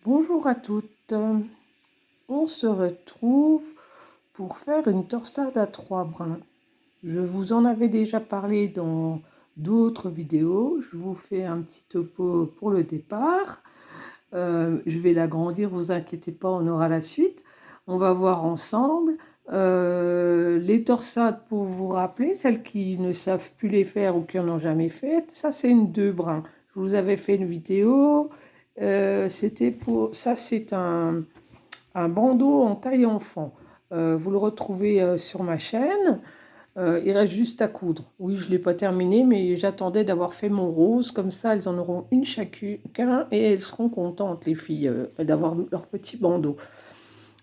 Bonjour à toutes, on se retrouve pour faire une torsade à 3 brins. Je vous en avais déjà parlé dans d'autres vidéos, je vous fais un petit topo pour le départ. Je vais l'agrandir, vous inquiétez pas, on aura la suite. On va voir ensemble les torsades pour vous rappeler, celles qui ne savent plus les faire ou qui n'en ont jamais fait. Ça c'est une 2 brins. Je vous avais fait une vidéo, c'était pour ça, c'est un bandeau en taille enfant. Vous le retrouvez sur ma chaîne. Il reste juste à coudre. Oui, je ne l'ai pas terminé, mais j'attendais d'avoir fait mon rose. Comme ça, elles en auront une chacun et elles seront contentes, les filles, d'avoir leur petit bandeau.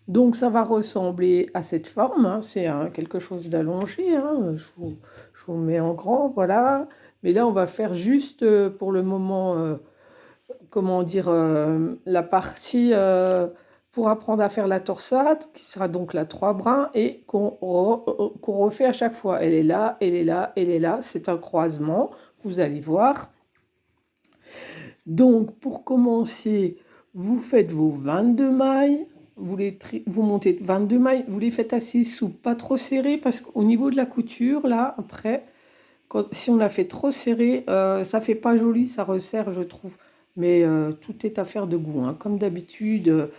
Donc, ça va ressembler à cette forme. Hein. C'est quelque chose d'allongé. Hein. Je vous mets en grand, voilà. Mais là, on va faire juste pour le moment, comment dire, la partie pour apprendre à faire la torsade, qui sera donc la 3 brins, et qu'on refait à chaque fois. Elle est là, elle est là, elle est là. C'est un croisement, vous allez voir. Donc, pour commencer, vous faites vos 22 mailles. Vous montez 22 mailles, vous les faites assez souples, pas trop serrées, parce qu'au niveau de la couture, là, après, si on la fait trop serrée, ça fait pas joli, ça resserre, je trouve. Mais tout est affaire de goût, hein. Comme d'habitude,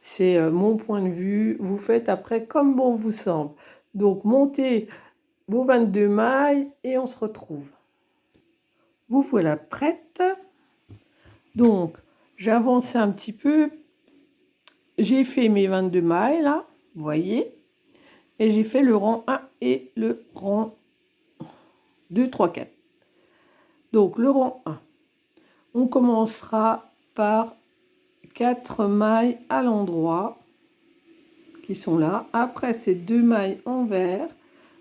c'est mon point de vue. Vous faites après comme bon vous semble. Donc, montez vos 22 mailles et on se retrouve. Vous voilà prête. Donc, j'ai avancé un petit peu. J'ai fait mes 22 mailles, là, vous voyez. Et j'ai fait le rang 1 et le rang 2, 3, 4. Donc, le rang 1. On commencera par 4 mailles à l'endroit qui sont là. Après, c'est 2 mailles envers,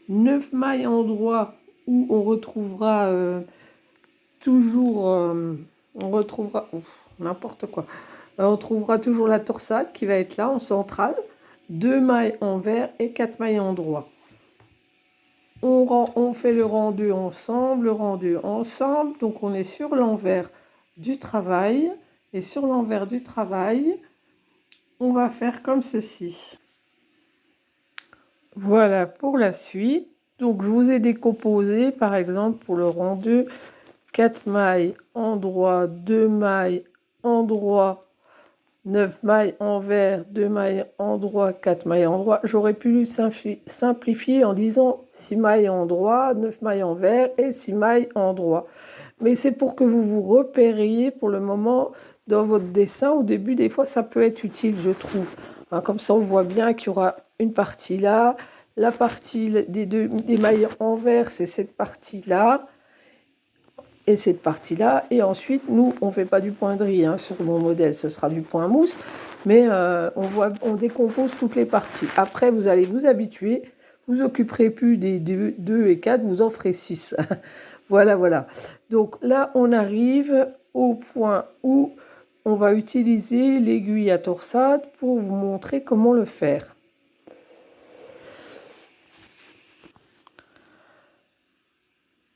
9 mailles endroit où on retrouvera toujours, on retrouvera n'importe quoi. On trouvera toujours la torsade qui va être là en centrale. 2 mailles envers et 4 mailles endroit. On fait le rang 2 ensemble, le rang 2 ensemble. Donc, on est sur l'envers du travail. Et sur l'envers du travail, on va faire comme ceci. Voilà pour la suite. Donc, je vous ai décomposé, par exemple, pour le rang 2, 4 mailles endroit, 2 mailles endroit, 9 mailles envers, 2 mailles endroit, 4 mailles endroit. J'aurais pu simplifier en disant 6 mailles endroit, 9 mailles envers et 6 mailles endroit. Mais c'est pour que vous vous repériez pour le moment dans votre dessin. Au début, des fois, ça peut être utile, je trouve. Hein, comme ça, on voit bien qu'il y aura une partie là. La partie des mailles envers, c'est cette partie-là. Et cette partie-là. Et ensuite, nous, on ne fait pas du point de riz. Hein, sur mon modèle, ce sera du point mousse. Mais on décompose toutes les parties. Après, vous allez vous habituer. Vous occuperez plus des 2 et 4, vous en ferez 6. Voilà, voilà. Donc là, on arrive au point où on va utiliser l'aiguille à torsade pour vous montrer comment le faire.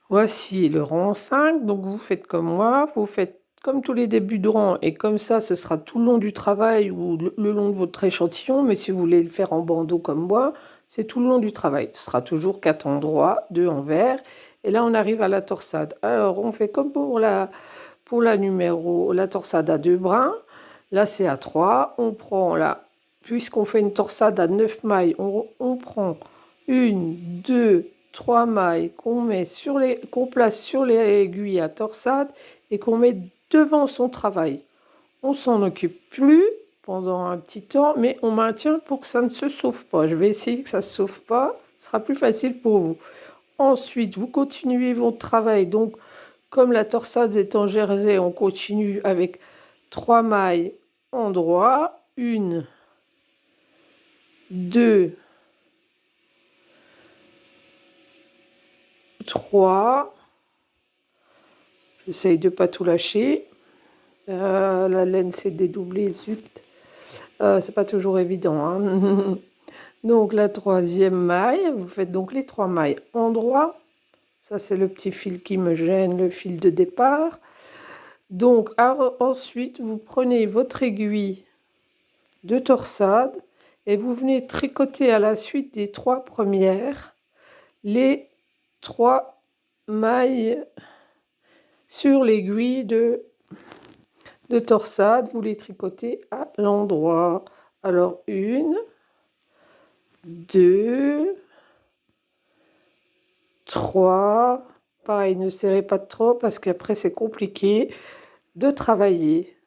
Voici le rang 5. Donc vous faites comme moi, vous faites comme tous les débuts de rang, et comme ça, ce sera tout le long du travail ou le long de votre échantillon. Mais si vous voulez le faire en bandeau comme moi, c'est tout le long du travail. Ce sera toujours 4 endroits, 2 envers. Et là, on arrive à la torsade. Alors, on fait comme pour la torsade à 2 brins. Là, c'est à 3. On prend là, puisqu'on fait une torsade à 9 mailles, on prend 1, 2, 3 mailles qu'on place sur les aiguilles à torsade et qu'on met devant son travail. On s'en occupe plus pendant un petit temps, mais on maintient pour que ça ne se sauve pas. Je vais essayer que ça ne se sauve pas, ce sera plus facile pour vous. Ensuite, vous continuez votre travail. Donc, comme la torsade est en jersey, on continue avec 3 mailles endroit, 1, 2, 3. J'essaye de ne pas tout lâcher. La laine s'est dédoublée, zut. C'est pas toujours évident. Hein. Donc la 3e maille, vous faites donc les 3 mailles endroit. Ça, c'est le petit fil qui me gêne, le fil de départ. Donc ensuite, vous prenez votre aiguille de torsade et vous venez tricoter à la suite des 3 premières les 3 mailles sur l'aiguille de torsade, vous les tricotez à l'endroit. Alors 1, 2, 3, pareil, ne serrez pas trop parce qu'après c'est compliqué de travailler.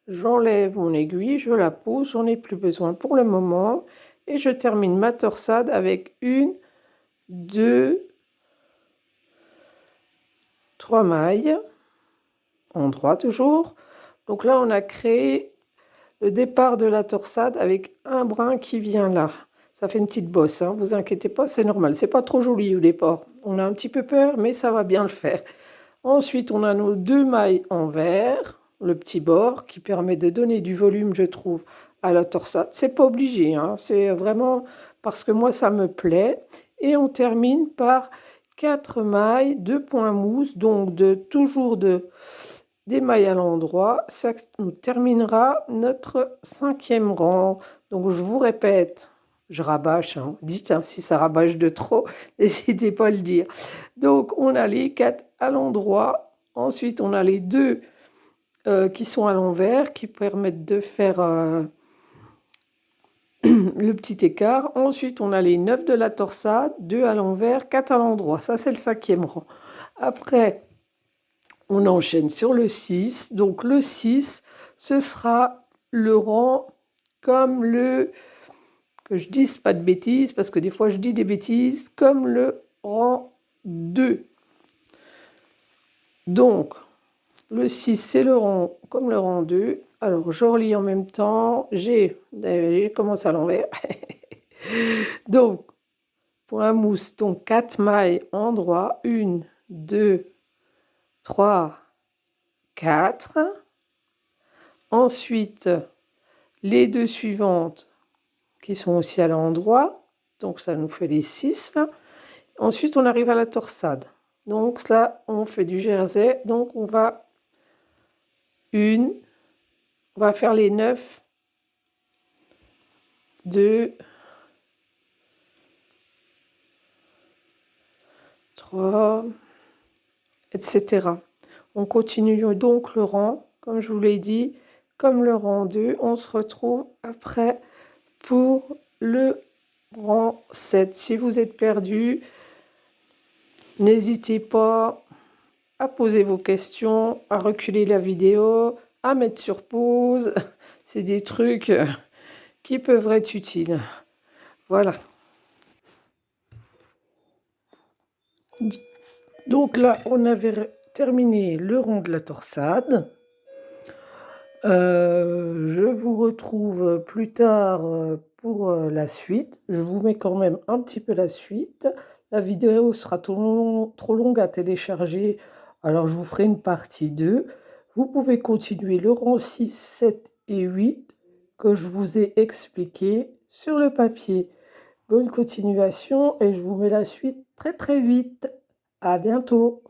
J'enlève mon aiguille, je la pose, j'en ai plus besoin pour le moment et je termine ma torsade avec 1, 2, 3 mailles, endroit toujours. Donc là on a créé le départ de la torsade avec un brin qui vient là. Ça fait une petite bosse, hein, vous inquiétez pas, c'est normal. C'est pas trop joli au départ. On a un petit peu peur, mais ça va bien le faire. Ensuite, on a nos 2 mailles en vert, le petit bord qui permet de donner du volume, je trouve, à la torsade. C'est pas obligé, hein, c'est vraiment parce que moi ça me plaît. Et on termine par 4 mailles de point mousse, donc toujours des mailles à l'endroit. Ça nous terminera notre 5e rang. Donc je vous répète, je rabâche, hein. Dites hein, si ça rabâche de trop, n'hésitez pas à le dire. Donc on a les 4 à l'endroit, ensuite on a les 2 qui sont à l'envers, qui permettent de faire le petit écart. Ensuite on a les 9 de la torsade, 2 à l'envers, 4 à l'endroit. Ça c'est le 5e rang. Après, on enchaîne sur le 6. Donc le 6, ce sera le rang comme le... que je dise pas de bêtises, parce que des fois je dis des bêtises, comme le rang 2. Donc, le 6, c'est le rang comme le rang 2. Alors, je relis en même temps. J'ai commencé à l'envers. Donc, pour un mousse, donc 4 mailles endroit. 1, 2, 3, 4. Ensuite, les 2 suivantes qui sont aussi à l'endroit. Donc, ça nous fait les 6. Ensuite, on arrive à la torsade. Donc, là, on fait du jersey. Donc, on va on va faire les 9, 2, 3, etc. On continue donc le rang, comme je vous l'ai dit, comme le rang 2. On se retrouve après pour le rang 7. Si vous êtes perdu, n'hésitez pas à poser vos questions, à reculer la vidéo, à mettre sur pause. C'est des trucs qui peuvent être utiles. Voilà. Donc là, on avait terminé le rond de la torsade. Je vous retrouve plus tard pour la suite. Je vous mets quand même un petit peu la suite. La vidéo sera trop longue à télécharger, alors je vous ferai une partie 2. Vous pouvez continuer le rang 6, 7 et 8 que je vous ai expliqué sur le papier. Bonne continuation et je vous mets la suite très très vite. À bientôt.